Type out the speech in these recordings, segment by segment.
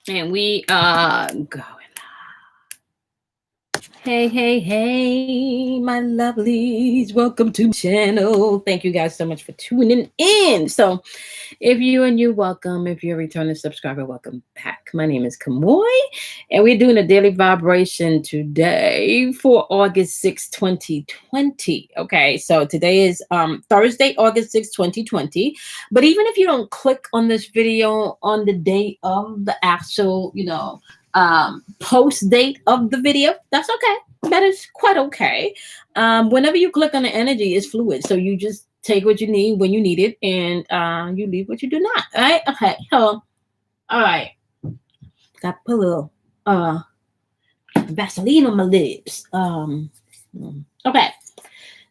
And we are going. Hey, my lovelies. Welcome to my channel. Thank you guys so much for tuning in. So, if you are new, welcome. If you're a returning subscriber, welcome back. My name is Kamoy, and we're doing a daily vibration today for August 6th, 2020. Okay, so today is Thursday, August 6th, 2020. But even if you don't click on this video on the date of the actual, post date of the video, that's okay. That is quite okay. Whenever you click on the energy, it's fluid. So you just take what you need when you need it, and you leave what you do not. All right? Okay. So, all right. Got to put a little Vaseline on my lips. Okay.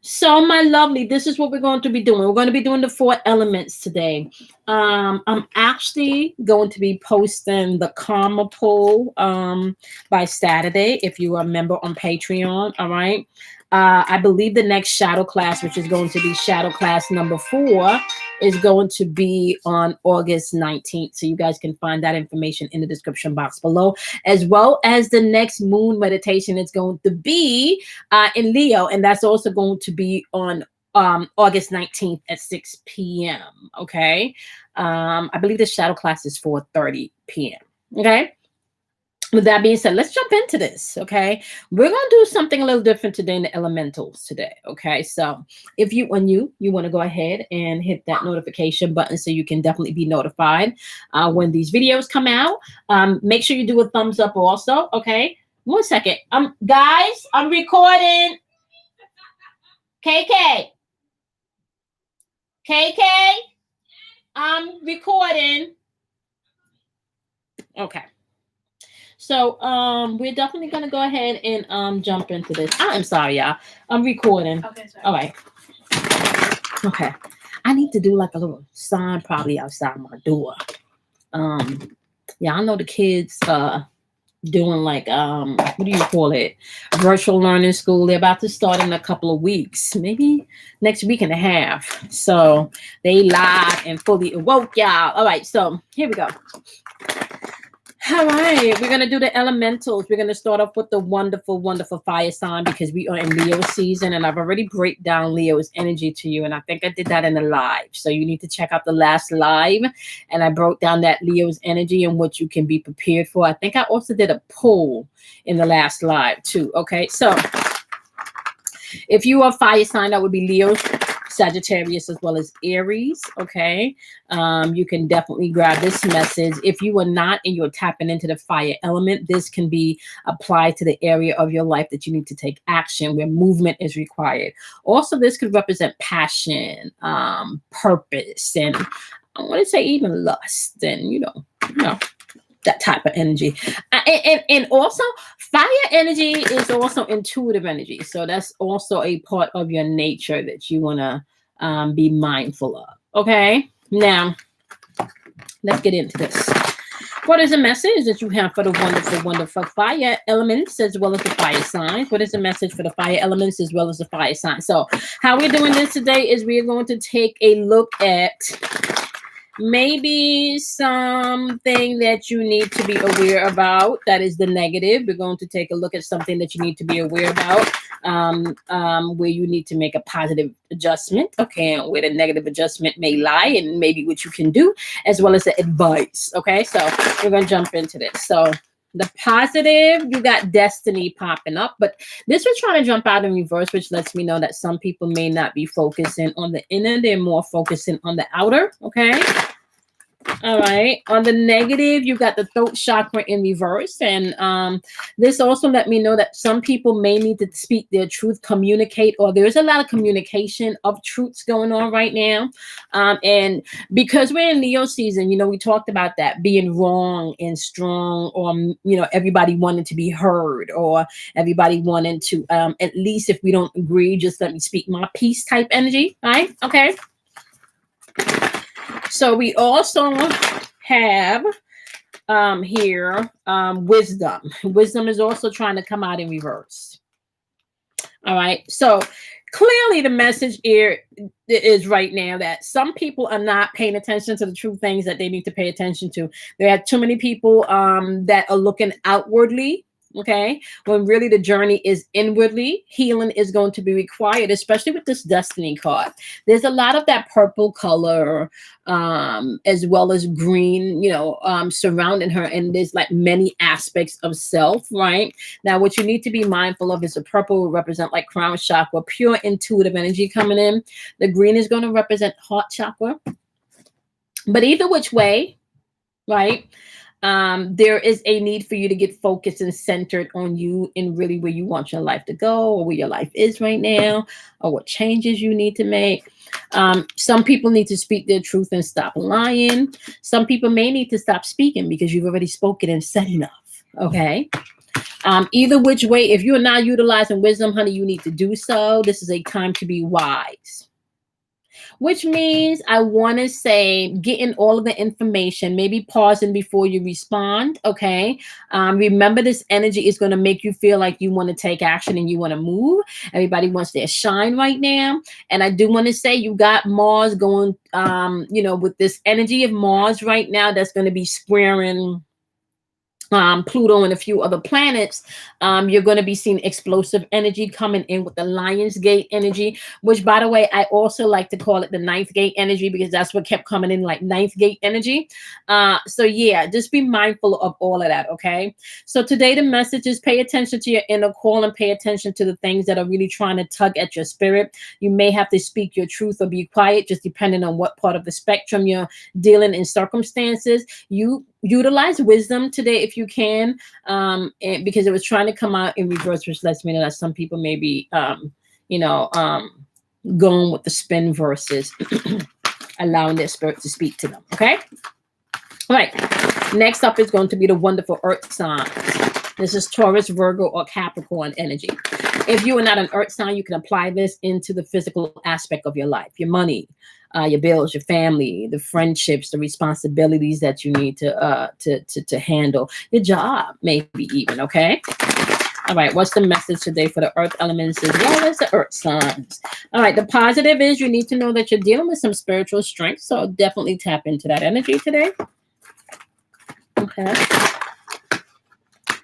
So, my lovely, this is what we're going to be doing. We're going to be doing the 4 elements today. I'm actually going to be posting the karma poll by Saturday if you are a member on Patreon. All right. I believe the next shadow class, which is going to be shadow class number 4, is going to be on August 19th. So you guys can find that information in the description box below, as well as the next moon meditation is going to be in Leo, and that's also going to be on August 19th at 6 p.m. Okay. I believe the shadow class is 4:30 p.m. Okay. With that being said, let's jump into this. Okay. We're going to do something a little different today in the elementals today. Okay. So if you want to go ahead and hit that notification button so you can definitely be notified when these videos come out. Make sure you do a thumbs up also. Okay. 1 second. Guys, I'm recording. KK, I'm recording. Okay. So we're definitely gonna go ahead and jump into this. I'm sorry, y'all. I'm recording. Okay, sorry. All right. Okay. I need to do like a little sign probably outside my door. Yeah, I know the kids doing like what do you call it? Virtual learning school. They're about to start in a couple of weeks, maybe next week and a half. So they live and fully awoke, y'all. All right, so here we go. All right, we're going to do the elementals. We're going to start off with the wonderful, wonderful fire sign because we are in Leo season, and I've already break down Leo's energy to you, and I think I did that in the live. So you need to check out the last live, and I broke down that Leo's energy and what you can be prepared for. I think I also did a poll in the last live too. Okay, so if you are fire sign, that would be Leo, Sagittarius, as well as Aries. Okay. You can definitely grab this message. If you are not and you're tapping into the fire element, this can be applied to the area of your life that you need to take action, where movement is required. Also, this could represent passion, purpose, and I want to say even lust, and that type of energy. And also fire energy is also intuitive energy. So that's also a part of your nature that you want to be mindful of. Okay. Now let's get into this. What is the message that you have for the wonderful, wonderful fire elements as well as the fire signs? What is the message for the fire elements as well as the fire signs? So how we're doing this today is we're going to take a look at maybe something that you need to be aware about. That is the negative. We're going to take a look at something that you need to be aware about, where you need to make a positive adjustment, okay, and where the negative adjustment may lie, and maybe what you can do, as well as the advice. Okay, so we're going to jump into this. So the positive, you got destiny popping up, but this was trying to jump out in reverse, which lets me know that some people may not be focusing on the inner. They're more focusing on the outer. Okay. All right. On the negative, you got the throat chakra in reverse. And this also let me know that some people may need to speak their truth, communicate, or there's a lot of communication of truths going on right now. And because we're in Leo season, we talked about that being wrong and strong, or, everybody wanting to be heard, or everybody wanting to, at least if we don't agree, just let me speak my piece type energy. All right. Okay. So we also have here wisdom. Wisdom is also trying to come out in reverse. All right. So clearly the message here is right now that some people are not paying attention to the true things that they need to pay attention to. There are too many people that are looking outwardly, okay, when really the journey is inwardly. Healing is going to be required, especially with this destiny card. There's a lot of that purple color, as well as green, surrounding her, and there's like many aspects of self, right? Now what you need to be mindful of is the purple will represent like crown chakra, pure intuitive energy coming in. The green is going to represent heart chakra. But either which way, right, there is a need for you to get focused and centered on you and really where you want your life to go, or where your life is right now, or what changes you need to make. Some people need to speak their truth and stop lying. Some people may need to stop speaking because you've already spoken and said enough. Okay. Either which way, if you are not utilizing wisdom, honey, you need to do so. This is a time to be wise. Which means I want to say getting all of the information, maybe pausing before you respond, okay? Remember, this energy is going to make you feel like you want to take action and you want to move. Everybody wants their shine right now. And I do want to say you got Mars going, with this energy of Mars right now that's going to be squaring Pluto and a few other planets. You're going to be seeing explosive energy coming in with the Lion's Gate energy, which, by the way, I also like to call it the ninth gate energy because that's what kept coming in, like ninth gate energy. So yeah, just be mindful of all of that. Okay. So today the message is pay attention to your inner call and pay attention to the things that are really trying to tug at your spirit. You may have to speak your truth or be quiet, just depending on what part of the spectrum you're dealing in circumstances. You utilize wisdom today if you can, and because it was trying to come out in reverse, which lets me know that some people may be going with the spin versus allowing their spirit to speak to them. Okay. All right, next up is going to be the wonderful earth signs. This is Taurus, Virgo, or Capricorn energy. If you are not an earth sign, you can apply this into the physical aspect of your life, your money, your bills, your family, the friendships, the responsibilities that you need to handle, your job, maybe even. Okay. All right. What's the message today for the earth elements as well as the earth signs? All right. The positive is you need to know that you're dealing with some spiritual strength. So definitely tap into that energy today. Okay.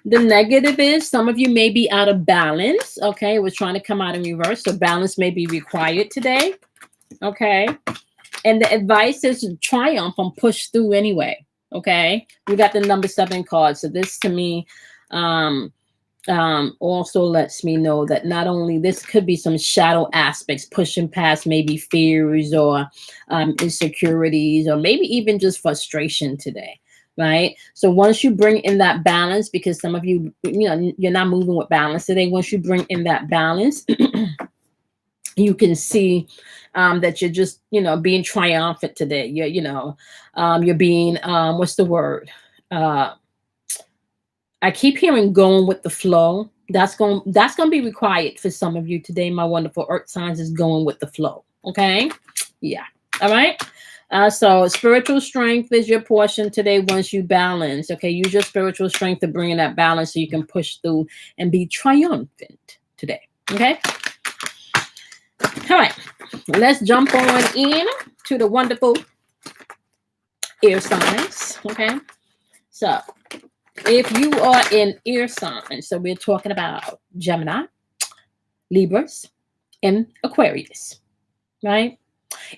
The negative is some of you may be out of balance. Okay. We're trying to come out in reverse. So balance may be required today. Okay. And the advice is triumph and push through anyway. Okay. We got the number 7 card. So this to me also lets me know that not only this could be some shadow aspects, pushing past maybe fears or insecurities, or maybe even just frustration today. Right. So once you bring in that balance, because some of you, you're not moving with balance today. Once you bring in that balance, you can see that you're just, being triumphant today. You're being, what's the word? I keep hearing going with the flow. That's going to be required for some of you today. My wonderful earth signs is going with the flow. Okay. Yeah. All right. So spiritual strength is your portion today once you balance. Okay. Use your spiritual strength to bring in that balance so you can push through and be triumphant today. Okay. All right, let's jump on in to the wonderful air signs. Okay, so if you are in air signs, so we're talking about Gemini, Libras, and Aquarius, right?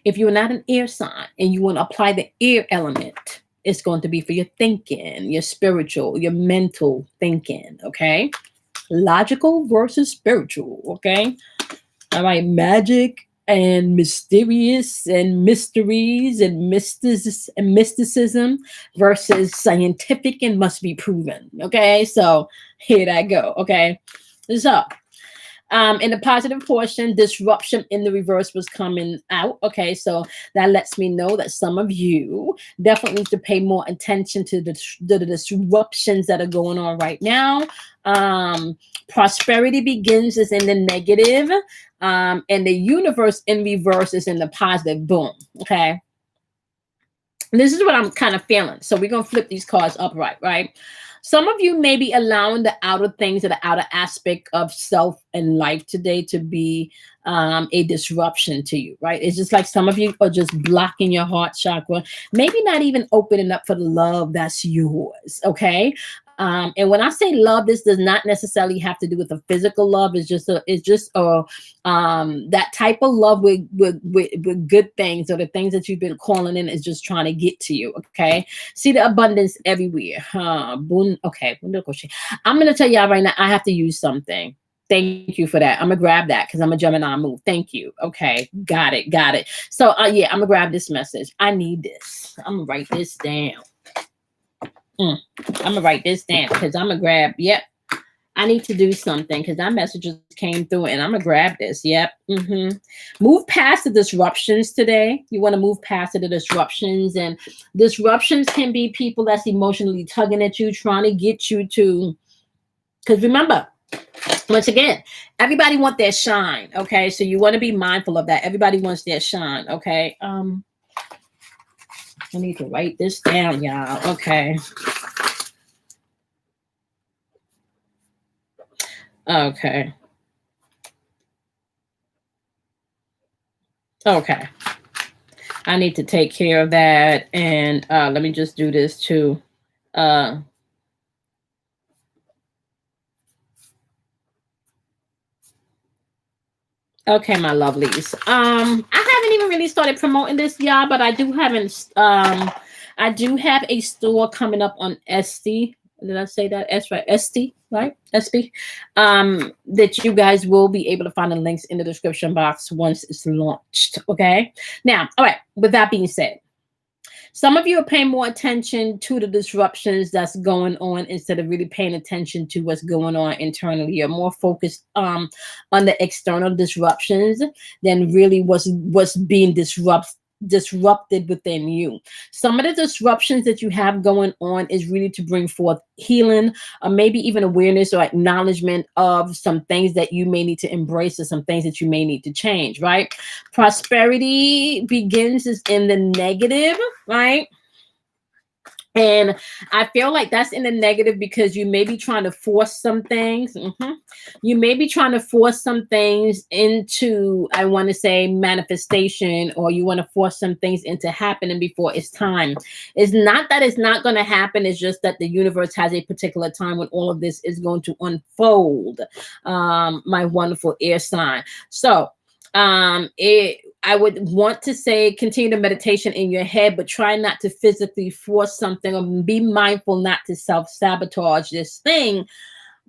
If you're not an air sign and you want to apply the air element, it's going to be for your thinking, your spiritual, your mental thinking. Okay, logical versus spiritual. Okay. All right, magic and mysterious and mysteries and mysticism versus scientific and must be proven. Okay, so here I go. Okay, so in the positive portion, disruption in the reverse was coming out. Okay, so that lets me know that some of you definitely need to pay more attention to the disruptions that are going on right now. Prosperity begins is in the negative, and the universe in reverse is in the positive. Boom. Okay. And this is what I'm kind of feeling. So we're going to flip these cards upright, right? Some of you may be allowing the outer things or the outer aspect of self and life today to be a disruption to you, right? It's just like some of you are just blocking your heart chakra, maybe not even opening up for the love that's yours, okay? And when I say love, this does not necessarily have to do with the physical love. It's just that type of love with good things, or the things that you've been calling in is just trying to get to you. Okay. See the abundance everywhere. Okay. I'm gonna tell y'all right now, I have to use something. Thank you for that. I'm gonna grab that because I'm a Gemini move. Thank you. Okay, got it, got it. So yeah, I'm gonna grab this message. I need this. I'm gonna write this down. I'm gonna write this down because I'm gonna grab. Yep, I need to do something because that message just came through, and I'm gonna grab this. Yep. Move past the disruptions today. You want to move past the disruptions, and disruptions can be people that's emotionally tugging at you, trying to get you to. Because remember, once again, everybody wants their shine. Okay, so you want to be mindful of that. Everybody wants their shine. Okay. I need to write this down, y'all. Okay. Okay. Okay. I need to take care of that. And let me just do this too. Okay, my lovelies. I haven't even really started promoting this, y'all, but I do have a store coming up on ST. Did I say that? S, right? ST, right? SB. That you guys will be able to find the links in the description box once it's launched. Okay. Now, all right. With that being said, some of you are paying more attention to the disruptions that's going on instead of really paying attention to what's going on internally. You're more focused on the external disruptions than really what's being disrupted within you. Some of the disruptions that you have going on is really to bring forth healing, or maybe even awareness or acknowledgement of some things that you may need to embrace, or some things that you may need to change, right? Prosperity begins is in the negative, right? And I feel like that's in the negative because you may be trying to force some things. You may be trying to force some things into, I want to say, manifestation, or you want to force some things into happening before it's time. It's not that it's not going to happen. It's just that the universe has a particular time when all of this is going to unfold. My wonderful air sign. So I would want to say continue the meditation in your head, but try not to physically force something, or be mindful not to self-sabotage this thing,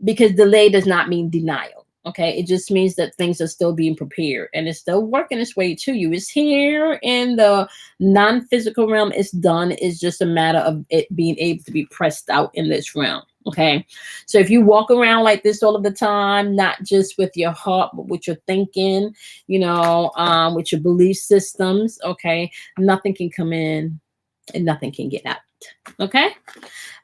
because delay does not mean denial. Okay, it just means that things are still being prepared and it's still working its way to you. It's here in the non-physical realm. It's done. It's just a matter of it being able to be pressed out in this realm. Okay, so if you walk around like this all of the time, not just with your heart, but with your thinking, with your belief systems, okay, nothing can come in and nothing can get out. Okay.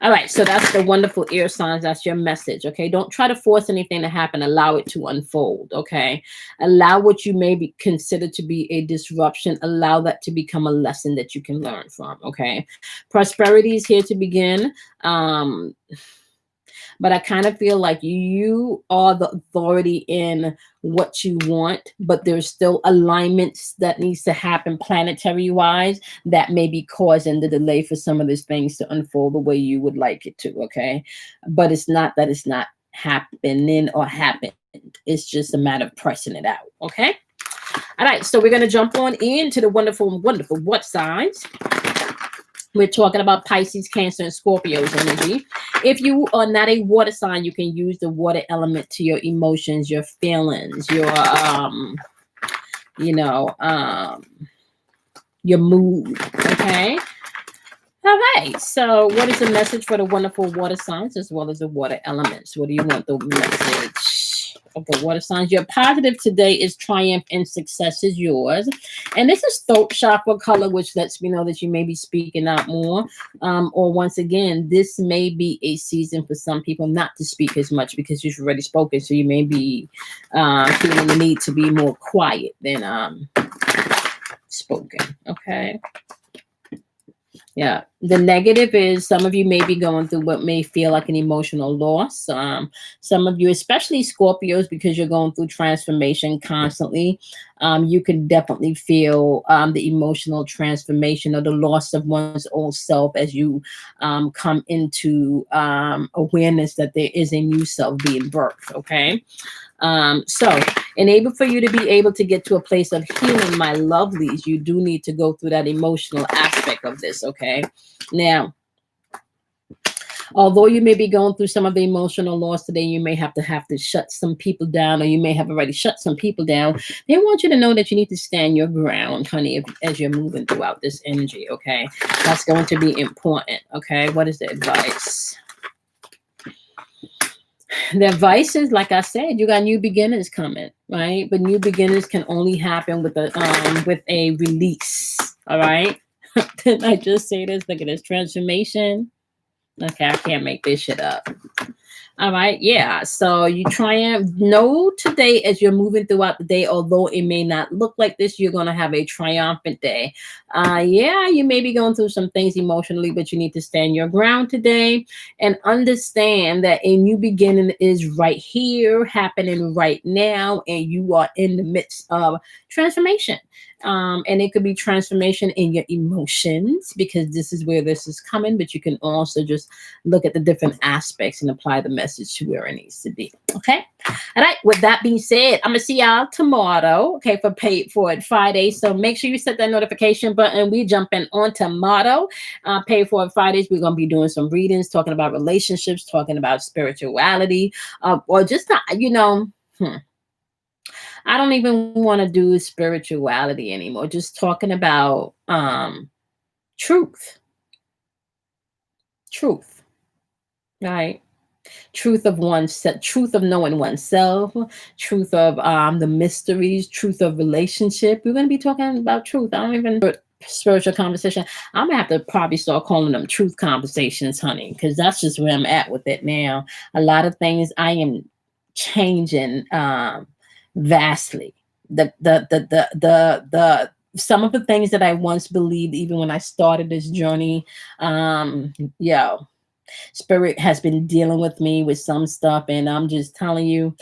All right. So that's the wonderful air signs. That's your message. Okay. Don't try to force anything to happen. Allow it to unfold. Okay. Allow what you may be considered to be a disruption. Allow that to become a lesson that you can learn from. Okay. Prosperity is here to begin. But I kind of feel like you are the authority in what you want, but there's still alignments that needs to happen planetary wise that may be causing the delay for some of these things to unfold the way you would like it to. Okay. But it's not that it's not happening or happened. It's just a matter of pressing it out. Okay. All right. So we're going to jump on into the wonderful, wonderful what signs. We're talking about Pisces, Cancer, and Scorpio's energy. If you are not a water sign, you can use the water element to your emotions, your feelings, your mood. Okay. All right. So what is the message for the wonderful water signs as well as the water elements? What do you want the message of the water signs? Your positive today is triumph and success is yours. And this is throat chakra color, which lets me know that you may be speaking out more. Or once again, this may be a season for some people not to speak as much because you've already spoken. So you may be feeling the need to be more quiet than spoken. Okay. Yeah. The negative is some of you may be going through what may feel like an emotional loss. Some of you, especially Scorpios, because you're going through transformation constantly, you can definitely feel the emotional transformation or the loss of one's old self as you come into awareness that there is a new self being birthed. Okay. So, enable for you to be able to get to a place of healing, my lovelies, you do need to go through that emotional aspect of this. Okay. Now, although you may be going through some of the emotional loss today, you may have to shut some people down, or you may have already shut some people down. They want you to know that you need to stand your ground, honey, as you're moving throughout this energy. Okay. That's going to be important. Okay. What is the advice? The advice is, like I said, you got new beginners coming, right? But new beginners can only happen with a release. All right. Didn't I just say this? Look at this transformation. Okay, I can't make this shit up. All right, yeah. So you try and know today as you're moving throughout the day, although it may not look like this, you're gonna have a triumphant day. Yeah, you may be going through some things emotionally, but you need to stand your ground today and understand that a new beginning is right here, happening right now, and you are in the midst of transformation. And it could be transformation in your emotions, because this is where this is coming, but you can also just look at the different aspects and apply the message to where it needs to be. Okay. All right. With that being said, I'm gonna see y'all tomorrow. Okay, for Pay It Forward Friday. So make sure you set that notification button. We jumping on tomorrow. Pay It Forward Fridays. We're gonna be doing some readings, talking about relationships, talking about spirituality, or just not, I don't even want to do spirituality anymore. Just talking about truth. Truth. Right. Truth of oneself, truth of knowing oneself, truth of the mysteries, truth of relationship. We're gonna be talking about truth. I don't even spiritual conversation. I'm gonna have to probably start calling them truth conversations, honey, because that's just where I'm at with it now. A lot of things I am changing vastly. The some of the things that I once believed, even when I started this journey, yeah, Spirit has been dealing with me with some stuff, and I'm just telling you,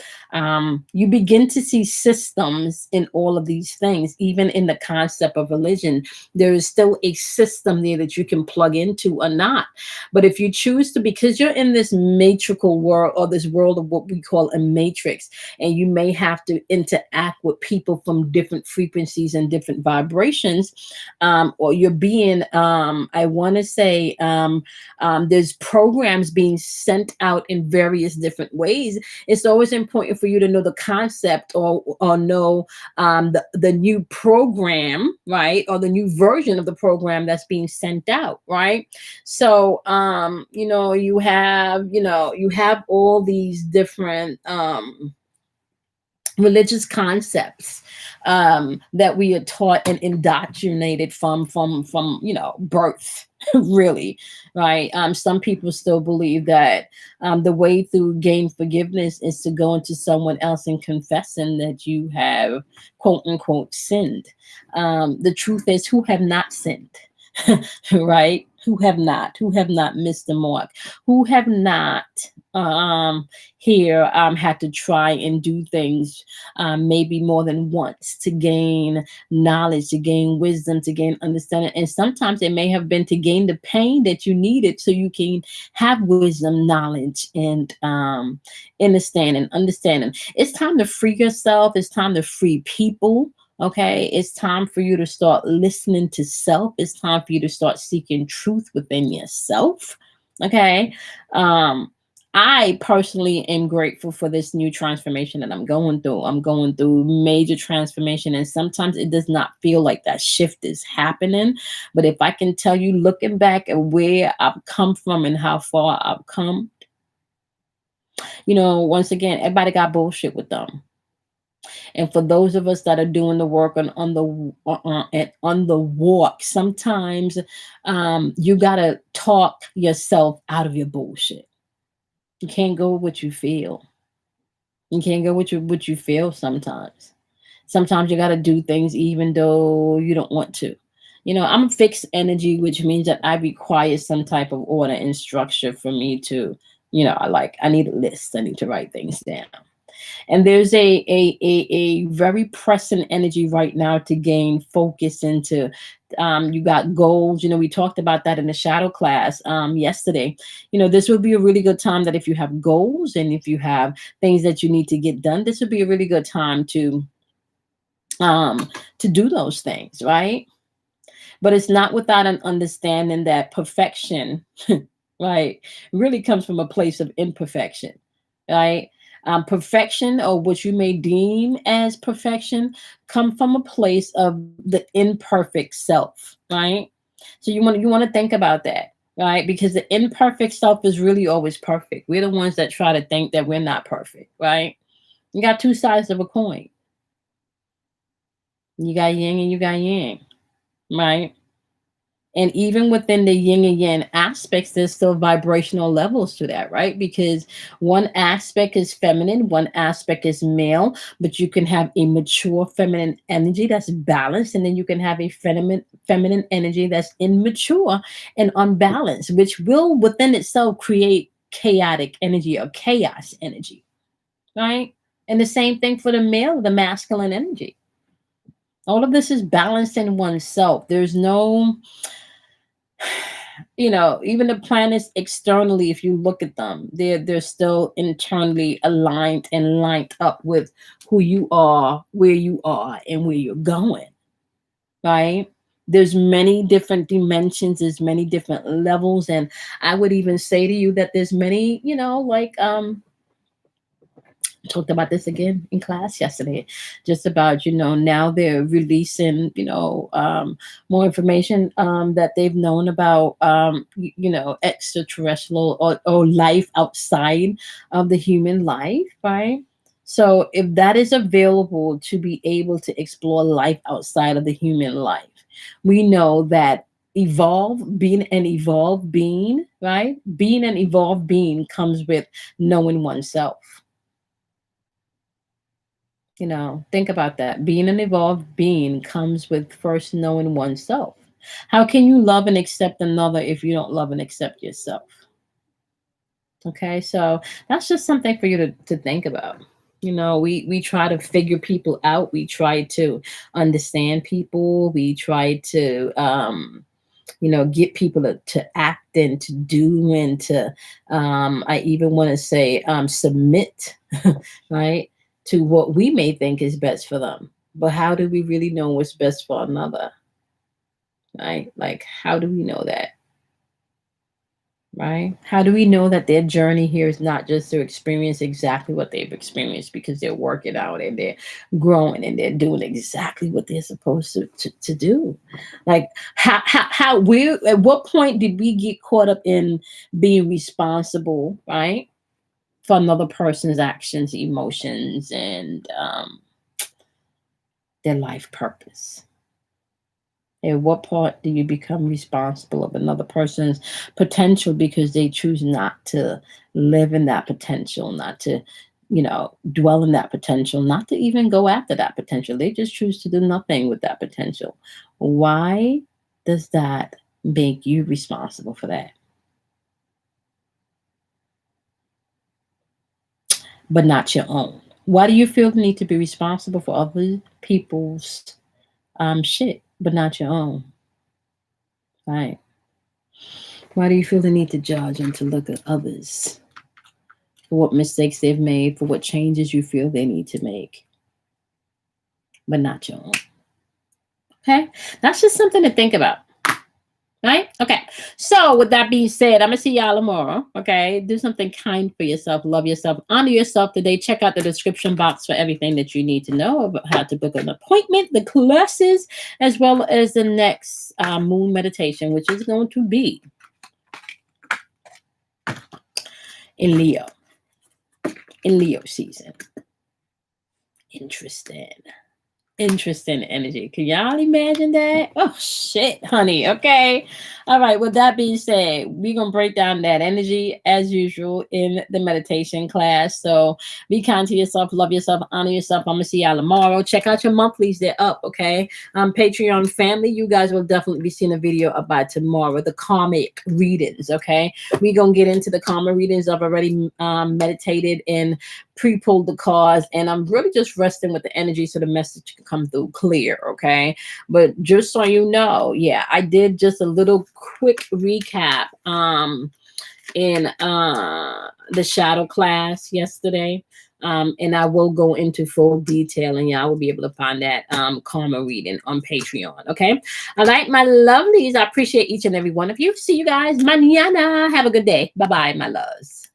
you begin to see systems in all of these things. Even in the concept of religion, there is still a system there that you can plug into or not. But if you choose to, because you're in this matrical world, or this world of what we call a matrix, and you may have to interact with people from different frequencies and different vibrations, or you're being, I want to say, there's programs being sent out in various different ways. It's always important for you to know the concept, or know the new program, right? Or the new version of the program that's being sent out, right? So you have all these different religious concepts that we are taught and indoctrinated from birth. Really, right? Some people still believe that the way through gain forgiveness is to go into someone else and confessing that you have quote unquote sinned. The truth is, who have not sinned? Right? Who have not missed the mark, who have not here had to try and do things maybe more than once to gain knowledge, to gain wisdom, to gain understanding. And sometimes it may have been to gain the pain that you needed so you can have wisdom, knowledge, and understanding. It's time to free yourself. It's time to free people. Okay, it's time for you to start listening to self. It's time for you to start seeking truth within yourself. Okay. I personally am grateful for this new transformation that I'm going through. I'm going through major transformation, and sometimes it does not feel like that shift is happening. But if I can tell you, looking back at where I've come from and how far I've come, once again, everybody got bullshit with them. And for those of us that are doing the work on the walk, sometimes you gotta talk yourself out of your bullshit. You can't go with what you feel. You can't go with what you feel sometimes. Sometimes you gotta do things even though you don't want to. I'm a fixed energy, which means that I require some type of order and structure for me to, I need a list. I need to write things down. And there's a very pressing energy right now to gain focus into. You got goals. We talked about that in the shadow class yesterday. This would be a really good time that if you have goals and if you have things that you need to get done, this would be a really good time to do those things, right? But it's not without an understanding that perfection, right, really comes from a place of imperfection, right? Perfection, or what you may deem as perfection, come from a place of the imperfect self, right? So you want to think about that, right? Because the imperfect self is really always perfect. We're the ones that try to think that we're not perfect, right? You got two sides of a coin. You got yin and you got yang, right? And even within the yin and yang aspects, there's still vibrational levels to that, right? Because one aspect is feminine, one aspect is male, but you can have a mature feminine energy that's balanced, and then you can have a feminine energy that's immature and unbalanced, which will within itself create chaotic energy or chaos energy, right? And the same thing for the male, the masculine energy. All of this is balanced in oneself. There's no, even the planets externally, if you look at them, they're still internally aligned and lined up with who you are, where you are, and where you're going, right? There's many different dimensions, there's many different levels, and I would even say to you that there's many, talked about this again in class yesterday, just about, now they're releasing, more information that they've known about, extraterrestrial, or life outside of the human life, right? So if that is available to be able to explore life outside of the human life, we know that being an evolved being, right? Being an evolved being comes with knowing oneself. Think about that. Being an evolved being comes with first knowing oneself. How can you love and accept another if you don't love and accept yourself? Okay, so that's just something for you to think about. We try to figure people out. We try to understand people. We try to get people to act and to do and to I even want to say submit, right, to what we may think is best for them. But how do we really know what's best for another? Right? Like, how do we know that? Right? How do we know that their journey here is not just to experience exactly what they've experienced, because they're working out and they're growing and they're doing exactly what they're supposed to do? Like, how we at what point did we get caught up in being responsible, right, for another person's actions, emotions, and their life purpose? At what part do you become responsible of another person's potential because they choose not to live in that potential, not to, dwell in that potential, not to even go after that potential? They just choose to do nothing with that potential. Why does that make you responsible for that? But not your own. Why do you feel the need to be responsible for other people's shit, but not your own? Right? Why do you feel the need to judge and to look at others for what mistakes they've made, for what changes you feel they need to make, but not your own? Okay? That's just something to think about. Right? Okay. So, with that being said, I'm going to see y'all tomorrow. Okay? Do something kind for yourself. Love yourself. Honor yourself today. Check out the description box for everything that you need to know about how to book an appointment, the classes, as well as the next moon meditation, which is going to be in Leo. In Leo season. Interesting. Interesting energy. Can y'all imagine that? Oh shit, honey. Okay. All right. With that being said, we're gonna break down that energy as usual in the meditation class. So be kind to yourself, love yourself, honor yourself. I'm gonna see y'all tomorrow. Check out your monthlies, they're up, okay? Patreon family, you guys will definitely be seeing a video about tomorrow, the karmic readings, okay? We're gonna get into the karma readings. I've already meditated and pre-pulled the cards, and I'm really just resting with the energy so the message can come through clear, okay? But just so you know, yeah, I did just a little quick recap in the shadow class yesterday. And I will go into full detail, and y'all will be able to find that karma reading on Patreon. Okay. All right, my lovelies. I appreciate each and every one of you. See you guys mañana. Have a good day. Bye bye, my loves.